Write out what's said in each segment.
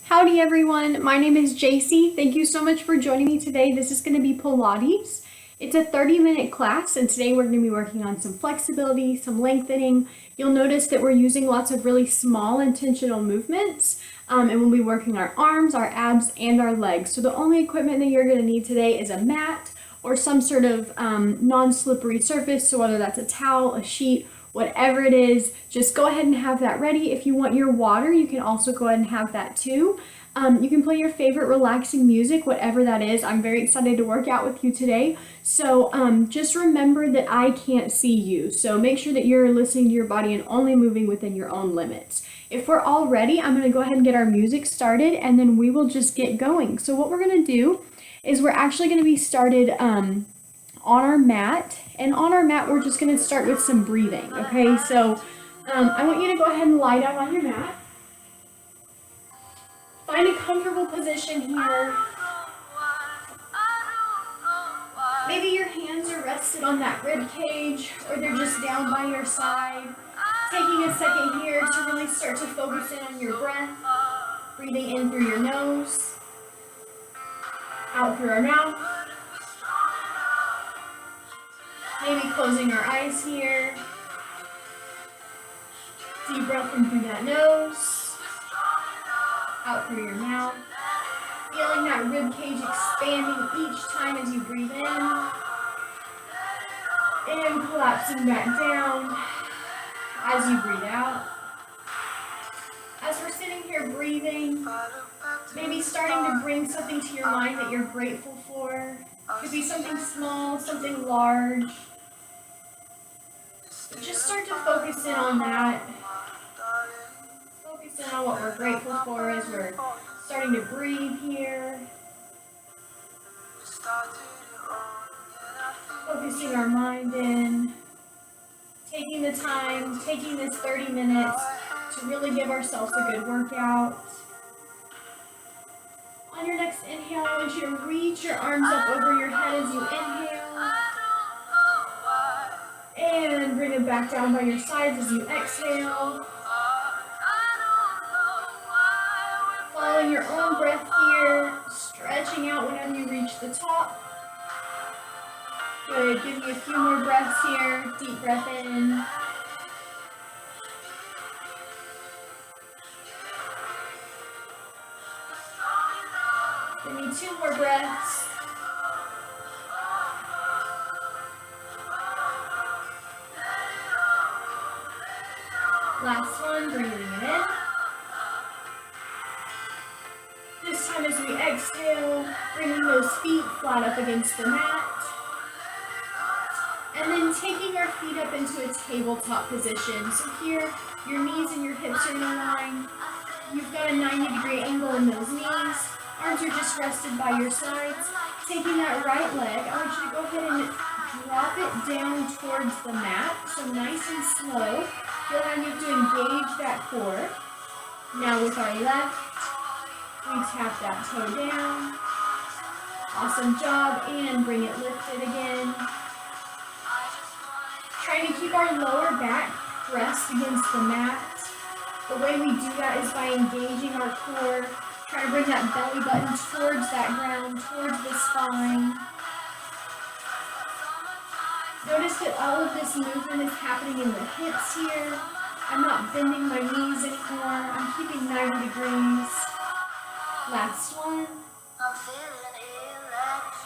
Howdy everyone, my name is JC. Thank you so much for joining me today. This is going to be Pilates. It's a 30-minute class and today we're going to be working on some flexibility, some lengthening. You'll notice that we're using lots of really small intentional movements and we'll be working our arms, our abs, and our legs. So the only equipment that you're going to need today is a mat or some sort of non-slippery surface. So whether that's a towel, a sheet, whatever it is, just go ahead and have that ready. If you want your water, you can also go ahead and have that too. You can play your favorite relaxing music, whatever that is. I'm very excited to work out with you today. So just remember that I can't see you. So make sure that you're listening to your body and only moving within your own limits. If we're all ready, I'm gonna go ahead and get our music started and then we will just get going. So what we're gonna do is we're actually gonna be started on our mat. And on our mat, we're just going to start with some breathing, okay? So I want you to go ahead and lie down on your mat. Find a comfortable position here. Maybe your hands are rested on that rib cage or they're just down by your side. Taking a second here to really start to focus in on your breath. Breathing in through your nose, out through our mouth. Maybe closing our eyes here. Deep breath in through that nose, out through your mouth. Feeling that rib cage expanding each time as you breathe in. And collapsing back down as you breathe out. As we're sitting here breathing, maybe starting to bring something to your mind that you're grateful for. Could be something small, something large. But just start to focus in on that. Focus in on what we're grateful for as we're starting to breathe here. Focusing our mind in. Taking the time, taking this 30 minutes to really give ourselves a good workout. On your next inhale, I want you to reach your arms up over your head as you inhale. And bring it back down by your sides as you exhale. Following your own breath here, stretching out whenever you reach the top. Good, give me a few more breaths here. Deep breath in. Give me 2 more breaths. Last one, breathing it in. This time as we exhale, bringing those feet flat up against the mat. And then taking our feet up into a tabletop position. So here, your knees and your hips are in a line. You've got a 90-degree angle in those knees. Arms are just rested by your sides. Taking that right leg, I want you to go ahead and drop it down towards the mat. So nice and slow. Feel how you have to engage that core. Now with our left, we tap that toe down. Awesome job. And bring it lifted again. Trying to keep our lower back pressed against the mat. The way we do that is by engaging our core. Try to bring that belly button towards that ground, towards the spine. Notice that all of this movement is happening in the hips here. I'm not bending my knees anymore. I'm keeping 90 degrees. Last one.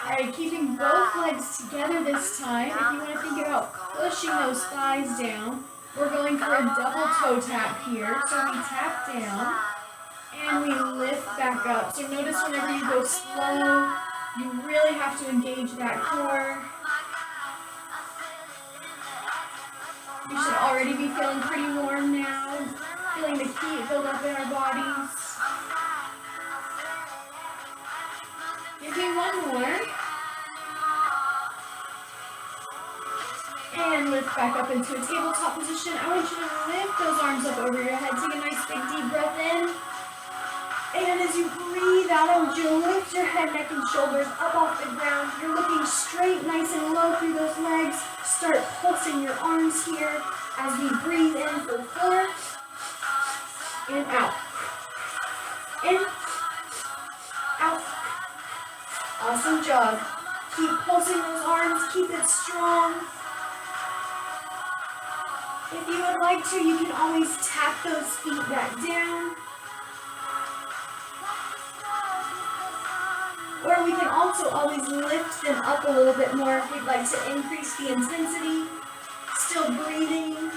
Alright, keeping both legs together this time. If you want to think about pushing those thighs down, we're going for a double toe tap here. So we tap down. And we lift back up. So notice whenever you go slow, you really have to engage that core. We should already be feeling pretty warm now. Feeling the heat build up in our bodies. Give me one more. And lift back up into a tabletop position. I want you to lift those arms up over your head. Take a nice big deep breath in. And as you breathe out, I want you to lift your head, neck, and shoulders up off the ground. You're looking straight, nice and low through those legs. Start pulsing your arms here as we breathe in for 4. And out. In Awesome job. Keep pulsing those arms, keep it strong. If you would like to, you can always tap those feet back down. Or we can also always lift them up a little bit more if we'd like to increase the intensity. Still breathing.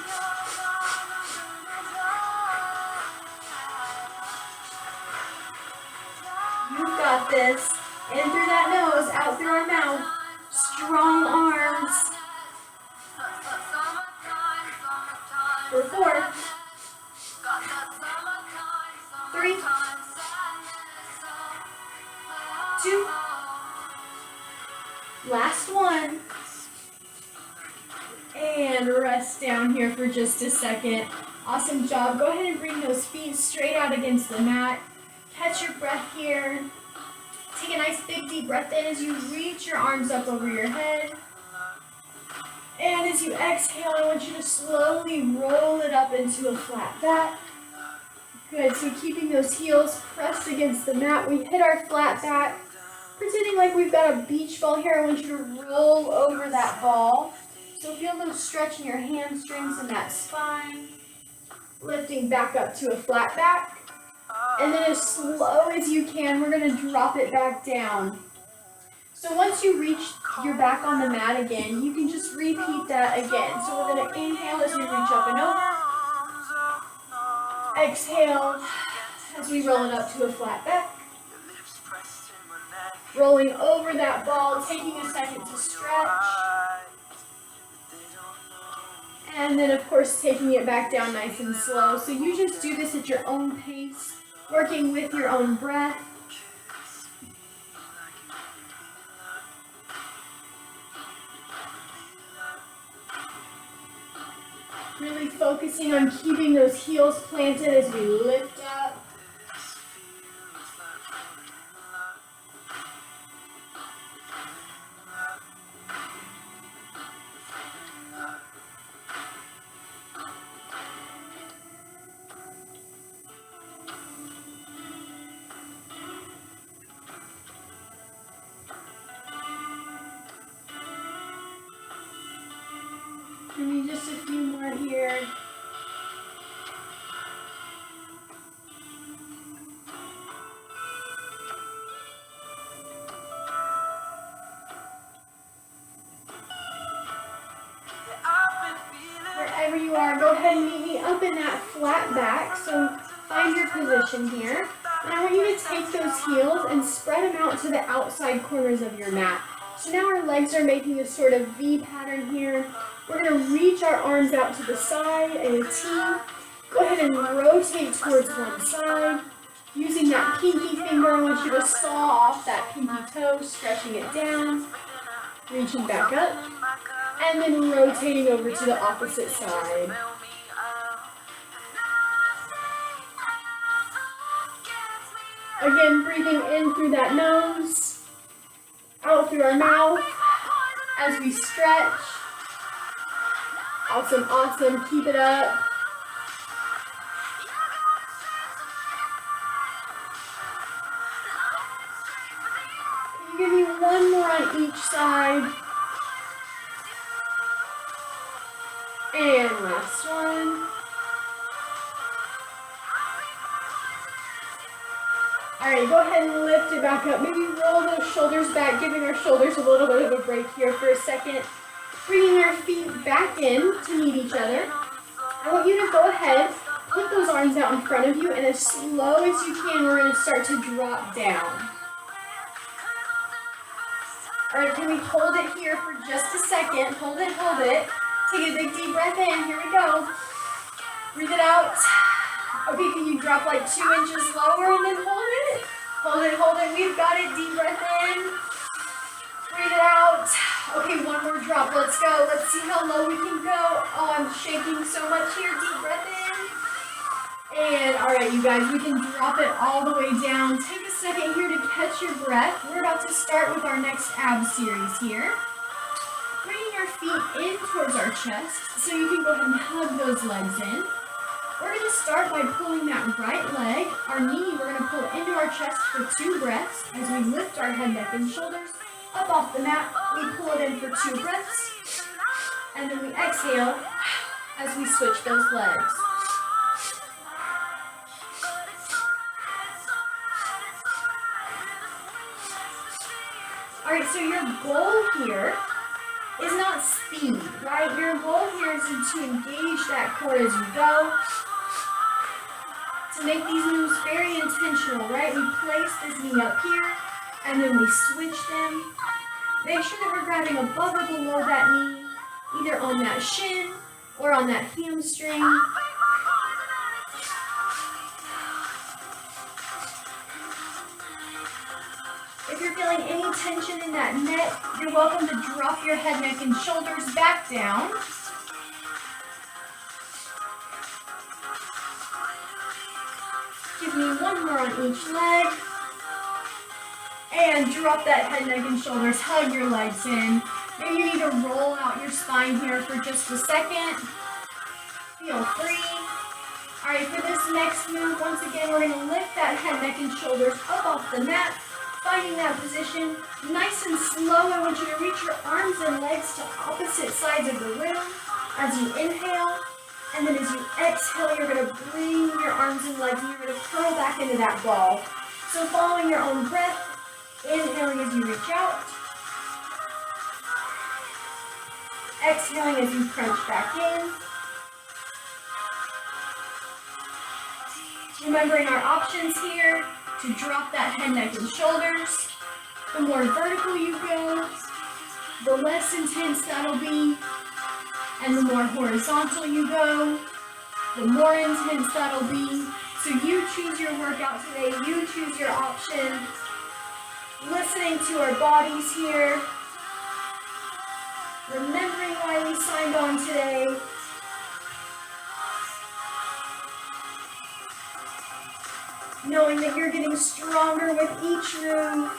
You've got this. In through that nose, out through our mouth. Strong arms. For 4, 3, 2, last one. And rest down here for just a second. Awesome job. Go ahead and bring those feet straight out against the mat. Catch your breath here. Take a nice big deep breath in as you reach your arms up over your head. And as you exhale, I want you to slowly roll it up into a flat back. Good, so keeping those heels pressed against the mat, we hit our flat back. Pretending like we've got a beach ball here, I want you to roll over that ball. So feel those stretch in your hamstrings and that spine. Lifting back up to a flat back. And then as slow as you can, we're going to drop it back down. So once you reach your back on the mat again, you can just repeat that again. So we're going to inhale as we reach up and over. Exhale as we roll it up to a flat back. Rolling over that ball, taking a second to stretch. And then of course taking it back down nice and slow. So you just do this at your own pace, working with your own breath. Really focusing on keeping those heels planted as we lift up. Maybe just a few more here. Wherever you are, go ahead and meet me up in that flat back. So find your position here. And I want you to take those heels and spread them out to the outside corners of your mat. So now our legs are making a sort of V pattern here. We're going to reach our arms out to the side in a T. Go ahead and rotate towards one side. Using that pinky finger, I want you to saw off that pinky toe, stretching it down. Reaching back up. And then rotating over to the opposite side. Again, breathing in through that nose, out through our mouth as we stretch. Awesome, awesome. Keep it up. Can you give me one more on each side? And last one. Alright, go ahead and lift it back up. Maybe roll those shoulders back, giving our shoulders a little bit of a break here for a second. Bringing our feet back in to meet each other. I want you to go ahead, put those arms out in front of you, and as slow as you can, we're going to start to drop down. Alright, can we hold it here for just a second? Hold it, hold it. Take a big deep breath in. Here we go. Breathe it out. Okay, can you drop like 2 inches lower and then hold it? Hold it, hold it. We've got it. Deep breath in. Breathe it out. Okay, one more drop. Let's go. Let's see how low we can go. Oh, I'm shaking so much here. Deep breath in. And all right, you guys, we can drop it all the way down. Take a second here to catch your breath. We're about to start with our next ab series here. Bringing our feet in towards our chest so you can go ahead and hug those legs in. We're going to start by pulling that right leg, our knee, we're going to pull into our chest for 2 breaths as we lift our head, neck, and shoulders. up off the mat. We pull it in for 2 breaths. And then we exhale as we switch those legs. Alright, so your goal here is not speed, right? Your goal here is to engage that core as you go. To make these moves very intentional, right? We place this knee up here, and then we switch them. Make sure that we're grabbing above or below that knee, either on that shin or on that hamstring. If you're feeling any tension in that neck, you're welcome to drop your head, neck, and shoulders back down. Give me 1 more on each leg. And drop that head, neck, and shoulders. Hug your legs in. Maybe you need to roll out your spine here for just a second. Feel free. All right, for this next move, once again, we're going to lift that head, neck, and shoulders up off the mat. Finding that position, nice and slow. I want you to reach your arms and legs to opposite sides of the room as you inhale. And then as you exhale, you're going to bring your arms and legs and you're going to curl back into that ball. So following your own breath, inhaling as you reach out. Exhaling as you crunch back in. Remembering our options here to drop that head, neck, and shoulders. The more vertical you go, the less intense that'll be. And the more horizontal you go, the more intense that'll be. So you choose your workout today, you choose your option. Listening to our bodies here. Remembering why we signed on today. Knowing that you're getting stronger with each move.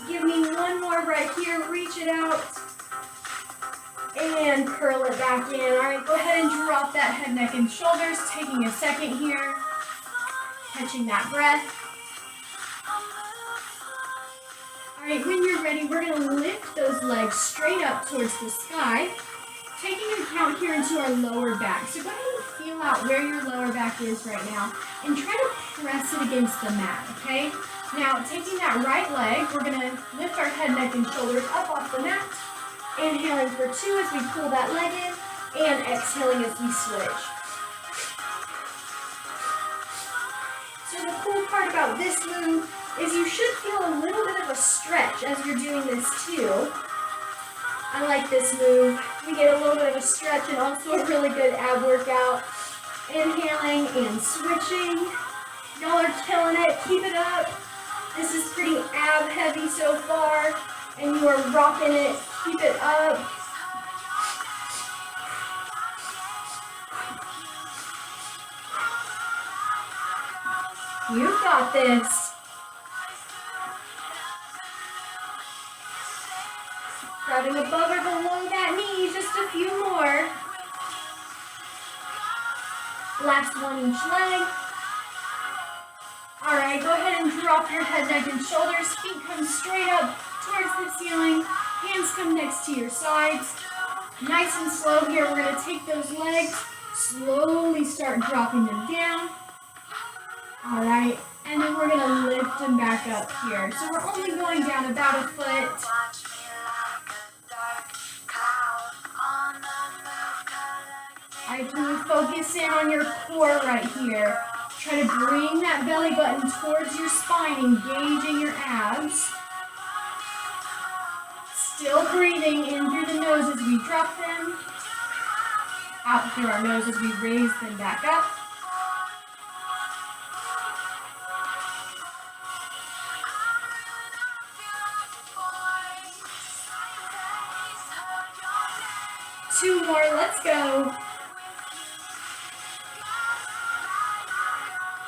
Give me 1 more right here. Reach it out. And curl it back in. All right, go ahead and drop that head, neck, and shoulders. Taking a second here. Catching that breath. All right, when you're ready, we're going to lift those legs straight up towards the sky. Taking account here into our lower back. So go ahead and feel out where your lower back is right now. And try to press it against the mat, okay? Now, taking that right leg, we're going to lift our head, neck, and shoulders up off the mat. Inhaling for 2 as we pull that leg in. And exhaling as we switch. So the cool part about this move is you should feel a little bit of a stretch as you're doing this too. I like this move. We get a little bit of a stretch and also a really good ab workout. Inhaling and switching. Y'all are killing it. Keep it up. This is pretty ab heavy so far, and you are rocking it. Keep it up. You've got this. Grabbing above or below that knee, just a few more. Last one each leg. All right, go ahead and drop your head, neck, and shoulders. Feet come straight up towards the ceiling. Hands come next to your sides. Nice and slow here. We're going to take those legs, slowly start dropping them down. All right, and then we're going to lift them back up here. So we're only going down about a foot. All right, can you focus in on your core right here? Try to bring that belly button towards your spine, engaging your abs. Still breathing in through the nose as we drop them. Out through our nose as we raise them back up. Two more, let's go.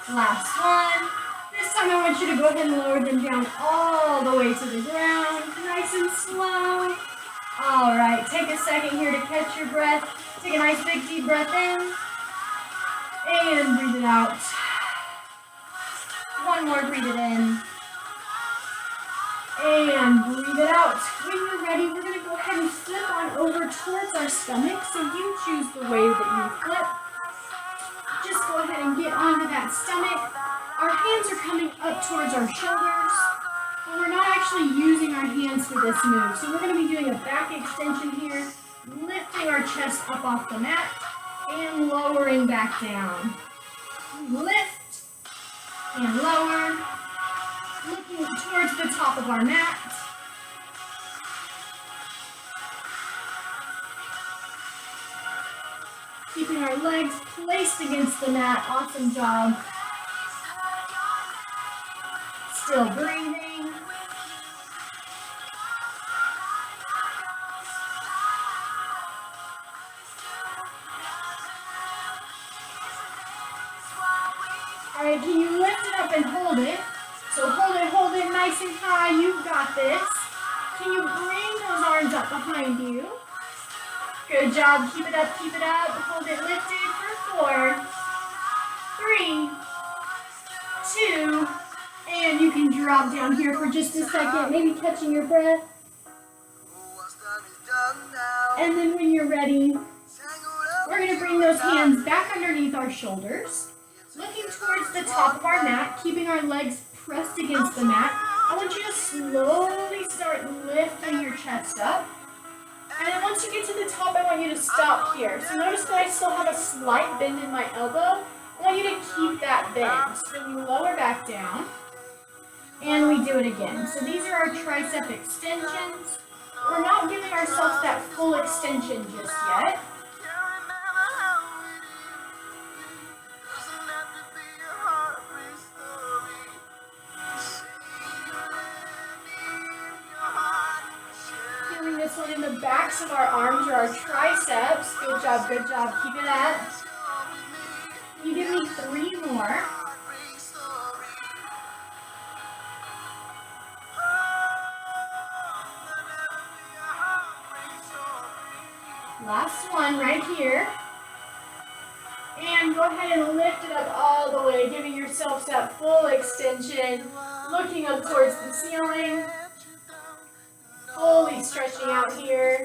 Last one. This time I want you to go ahead and lower them down all the way to the ground. Nice and slow. All right, take a second here to catch your breath. Take a nice big deep breath in. And breathe it out. One more, breathe it in. And breathe it out. When you're ready, we're going to go ahead and flip on over towards our stomach. So you choose the way that you flip. Just go ahead and get onto that stomach. Our hands are coming up towards our shoulders, but we're not actually using our hands for this move. So we're going to be doing a back extension here, lifting our chest up off the mat and lowering back down. Lift and lower, looking towards the top of our mat. Keeping our legs placed against the mat. Awesome job. Still breathing. All right, can you lift it up and hold it? So hold it nice and high. You've got this. Can you bring those arms up behind you? Good job. Keep it up, keep it up. Hold it lifted for 4, 3, 2, and you can drop down here for just a second, maybe catching your breath. And then when you're ready, we're going to bring those hands back underneath our shoulders, looking towards the top of our mat, keeping our legs pressed against the mat. I want you to slowly start lifting your chest up. And then once you get to the top, I want you to stop here. So notice that I still have a slight bend in my elbow. I want you to keep that bend. So then we lower back down, and we do it again. So these are our tricep extensions. We're not giving ourselves that full extension just yet. This one in the backs of our arms or our triceps. Good job, good job. Keep it up. You give me 3 more. Last one right here. And go ahead and lift it up all the way, giving yourself that full extension, looking up towards the ceiling. Fully stretching out here.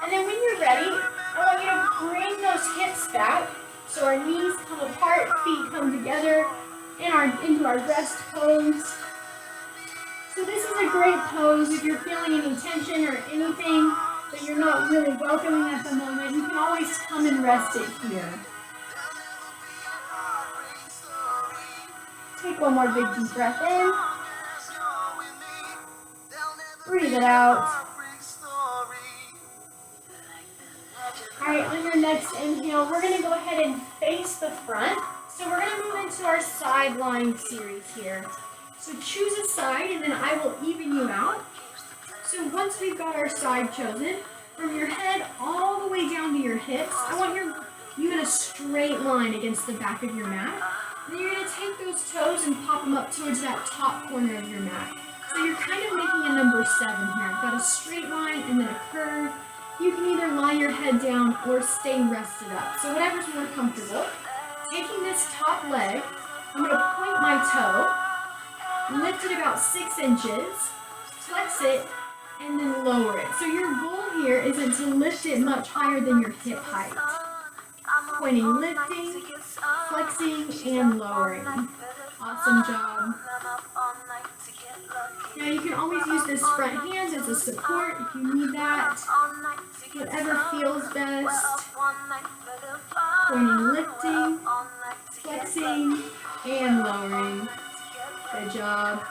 And then when you're ready, I want you to bring those hips back so our knees come apart, feet come together into our rest pose. So this is a great pose if you're feeling any tension or anything that you're not really welcoming at the moment. You can always come and rest it here. Take one more big deep breath in. Breathe it out. All right, on your next inhale, we're going to go ahead and face the front. So we're going to move into our side lying series here. So choose a side, and then I will even you out. So once we've got our side chosen, from your head all the way down to your hips, I want you in a straight line against the back of your mat. Then you're going to take those toes and pop them up towards that top corner of your mat. So you're kind of making a number 7 here. I've got a straight line and then a curve. You can either lie your head down or stay rested up. So whatever's more comfortable. Taking this top leg, I'm going to point my toe, lift it about 6 inches, flex it, and then lower it. So your goal here isn't to lift it much higher than your hip height. Pointing, lifting, flexing, and lowering. Awesome job. Now you can always use this front hand as a support if you need that. Whatever feels best. Pointing, lifting, flexing, and lowering. Good job.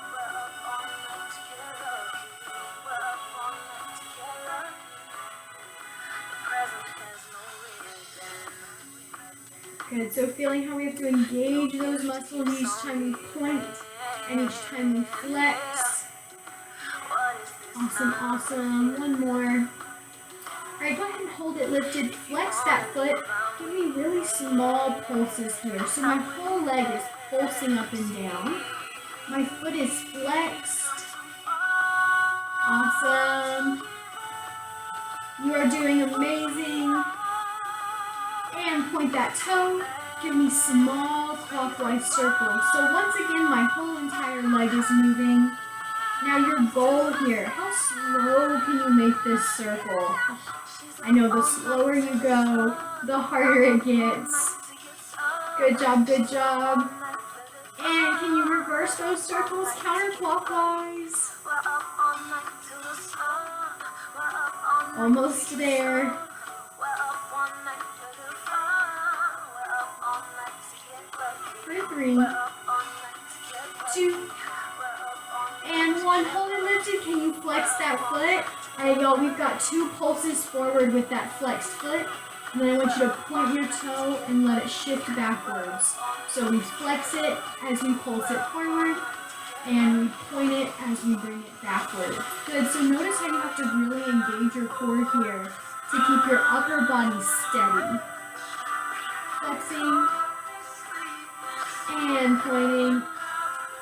Good, so feeling how we have to engage those muscles each time we point and each time we flex. Awesome, awesome. One more. All right, go ahead and hold it lifted. Flex that foot. Give me really small pulses here. So my whole leg is pulsing up and down. My foot is flexed. Awesome. You are doing amazing. And point that toe. Give me small clockwise circles. So once again, my whole entire leg is moving. Now your goal here, how slow can you make this circle? I know the slower you go, the harder it gets. Good job, good job. And can you reverse those circles counterclockwise? Almost there. 3, 2, and 1. Hold it lifted. Can you flex that foot? All right, y'all, we've got 2 pulses forward with that flexed foot. And then I want you to point your toe and let it shift backwards. So we flex it as we pulse it forward, and we point it as we bring it backward. Good, so notice how you have to really engage your core here to keep your upper body steady. Flexing and pointing.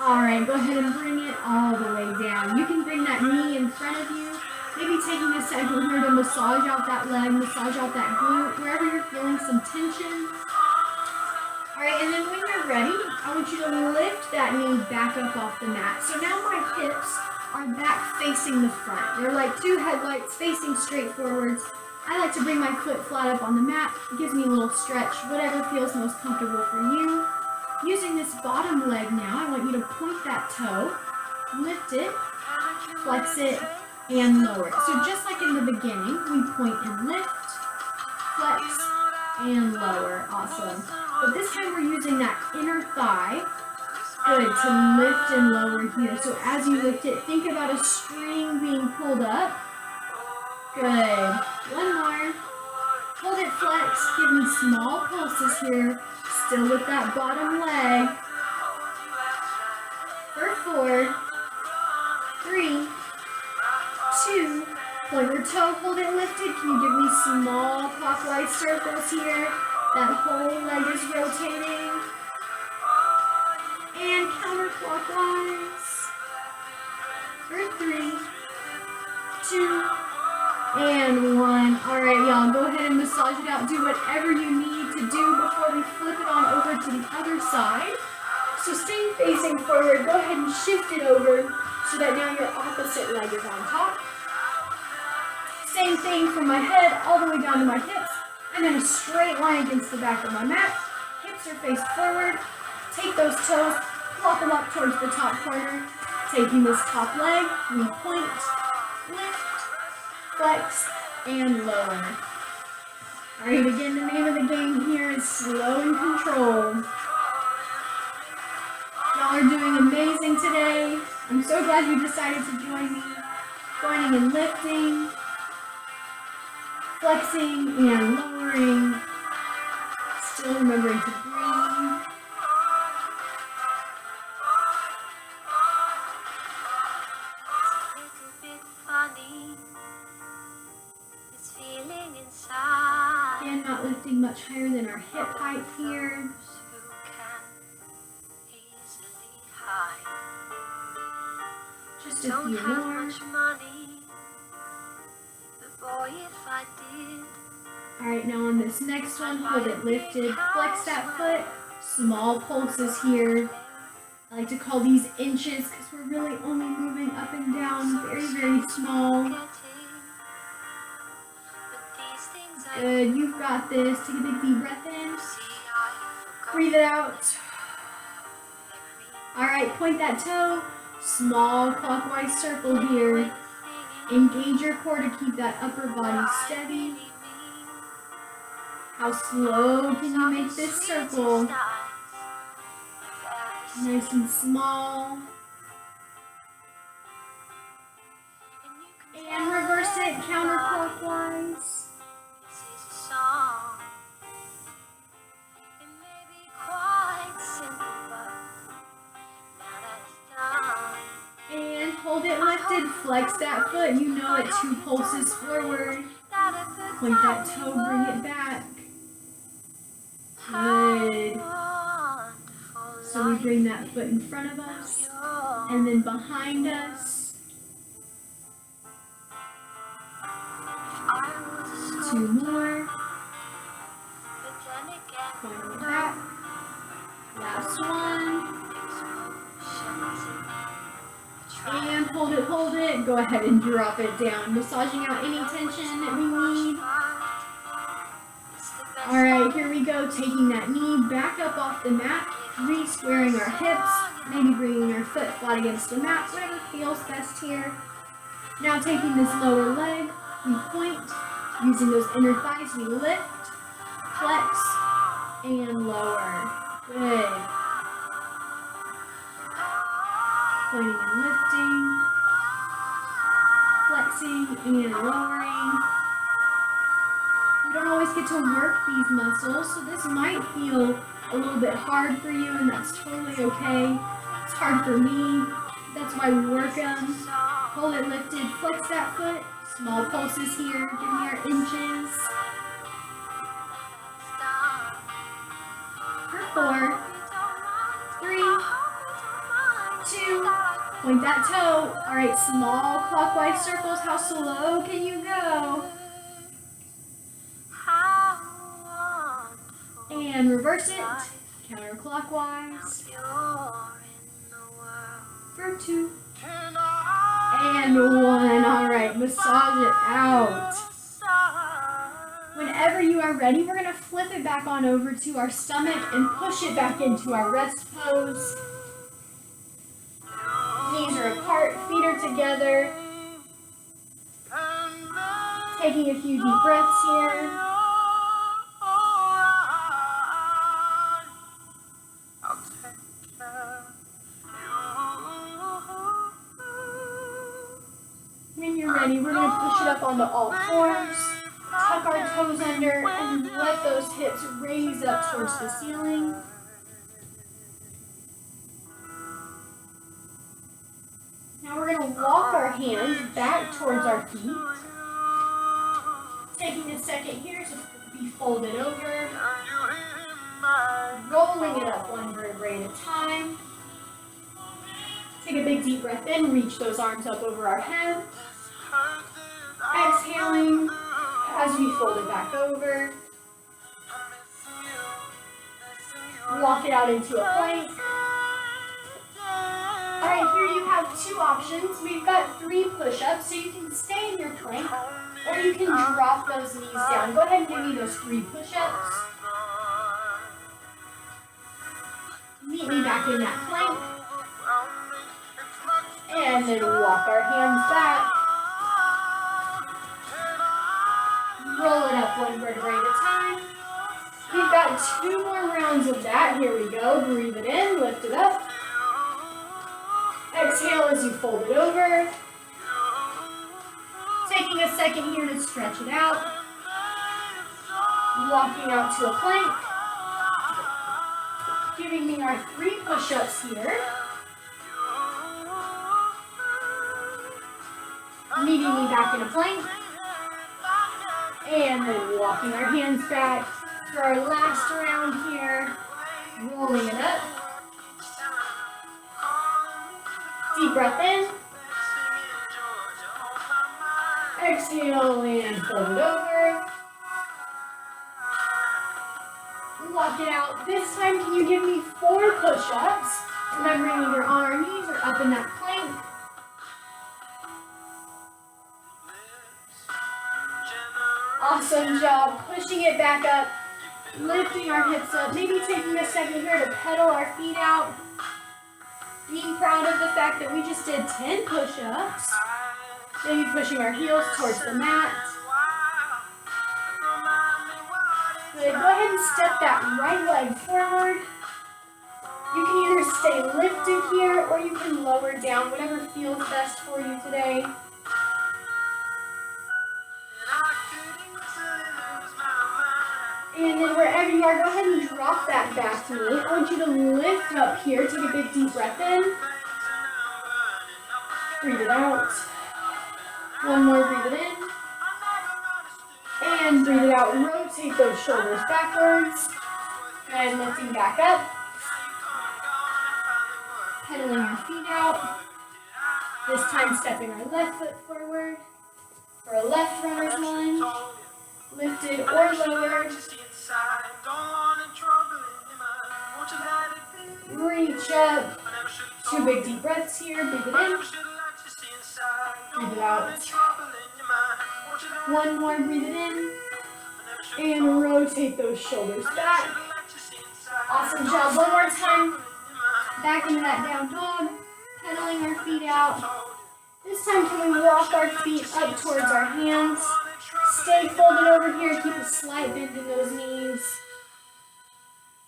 All right, go ahead and bring it all the way down. You can bring that knee in front of you. Maybe taking a second here to massage out that leg, massage out that glute, wherever you're feeling some tension. All right, and then when you're ready, I want you to lift that knee back up off the mat. So now my hips are back facing the front. They're like 2 headlights facing straight forwards. I like to bring my foot flat up on the mat. It gives me a little stretch, whatever feels most comfortable for you. Using this bottom leg now, I want you to point that toe, lift it, flex it, and lower it. So just like in the beginning, we point and lift, flex, and lower. Awesome. But this time we're using that inner thigh, good, to lift and lower here. So as you lift it, think about a string being pulled up. Good. 1 more. Hold it, flex. Give me small pulses here. Still with that bottom leg. For 4, 3, 2, point your toe, hold it lifted. Can you give me small clockwise circles here? That whole leg is rotating. And counterclockwise. For 3, 2, and 1. All right, y'all, go ahead and massage it out. Do whatever you need to do before we flip it on over to the other side. So staying facing forward, go ahead and shift it over so that now your opposite leg is on top. Same thing from my head all the way down to my hips. I'm in a straight line against the back of my mat. Hips are faced forward. Take those toes, flop them up towards the top corner. Taking this top leg, we point, lift, flex, and lower. All right, again, the name of the game here is slow and controlled. Y'all are doing amazing today. I'm so glad you decided to join me. Pointing and lifting, flexing and lowering. Still remembering to breathe. Again, not lifting much higher than our hip height here. Just a few more. Alright, now on this next one, hold it lifted, flex that foot, small pulses here. I like to call these inches because we're really only moving up and down, very, very small. Good, you've got this. Take a big deep breath in. Breathe it out. Alright, point that toe. Small clockwise circle here. Engage your core to keep that upper body steady. How slow can you make this circle? Nice and small. And reverse it counterclockwise. And hold it lifted, flex that foot, you know it, 2 pulses forward. Point that toe, bring it back. Good. So we bring that foot in front of us, and then behind us. 2 more. Point it back. Last one. And hold it. Go ahead and drop it down. Massaging out any tension that we need. All right, here we go. Taking that knee back up off the mat, re-squaring our hips, maybe bringing our foot flat against the mat, whatever feels best here. Now taking this lower leg, we point, using those inner thighs, we lift, flex, and lower. Good. Pointing and lifting, flexing and lowering. We don't always get to work these muscles, so this might feel a little bit hard for you, and that's totally okay. It's hard for me. That's why we work them. Hold it lifted, flex that foot. Small pulses here, give me our inches. For 4, 3, 2, point that toe. All right, small clockwise circles. How slow can you go? And reverse it, counterclockwise. For 2. And 1. All right, massage it out. Whenever you are ready, we're gonna flip it back on over to our stomach and push it back into our rest pose. Knees are apart, feet are together. Taking a few deep breaths here. When you're ready, we're going to push it up onto all fours, tuck our toes under, and let those hips raise up towards the ceiling. Now we're going to walk our hands back towards our feet. Taking a second here to be folded over. Rolling it up one vertebrae at a time. Take a big deep breath in, reach those arms up over our head. Exhaling as we fold it back over. Walk it out into a plank. All right, here you have 2 options. We've got 3 push-ups, so you can stay in your plank, or you can drop those knees down. Go ahead and give me those 3 push-ups. Meet me back in that plank. And then walk our hands back. Roll it up one vertebrae at a time. We've got 2 more rounds of that. Here we go. Breathe it in, lift it up. Exhale as you fold it over. Taking a second here to stretch it out. Walking out to a plank. Giving me our 3 push-ups here. Meeting me back in a plank. And then walking our hands back for our last round here. Rolling it up. Deep breath in. Exhale and fold it over. Walk it out. This time, can you give me 4 push-ups? Remembering either on our knees or up in that plank. Awesome job. Pushing it back up. Lifting our hips up. Maybe taking a second here to pedal our feet out. Being proud of the fact that we just did 10 push-ups. Maybe pushing our heels towards the mat. Good. Go ahead and step that right leg forward. You can either stay lifted here or you can lower down, whatever feels best for you today. And then wherever you are, go ahead and drop that back knee. I want you to lift up here. Take a big deep breath in. Breathe it out. One more, breathe it in. And breathe it out. Rotate those shoulders backwards. And lifting back up. Pedaling our feet out. This time stepping our left foot forward. For a left runner's lunge. Lifted or lowered. Reach up. 2 big deep breaths here. Breathe it in. Breathe it out. One more, breathe it in. And rotate those shoulders back. Awesome job. One more time. Back into that down dog. Pedaling our feet out. This time, can we walk our feet up towards our hands? Stay folded over here. Keep a slight bend in those knees.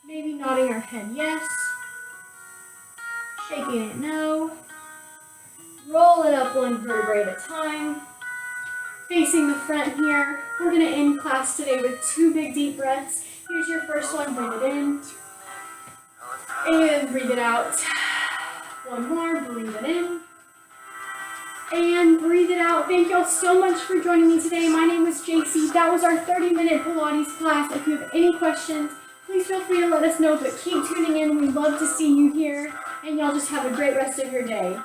Maybe nodding our head yes. Shaking it no. Roll it up one vertebrae at a time. Facing the front here. We're going to end class today with 2 big deep breaths. Here's your first one. Breathe it in. And breathe it out. One more. Breathe it in. And breathe it out. Thank y'all so much for joining me today. My name is JC. That was our 30-minute Pilates class. If you have any questions, please feel free to let us know, but keep tuning in. We love to see you here, and y'all just have a great rest of your day.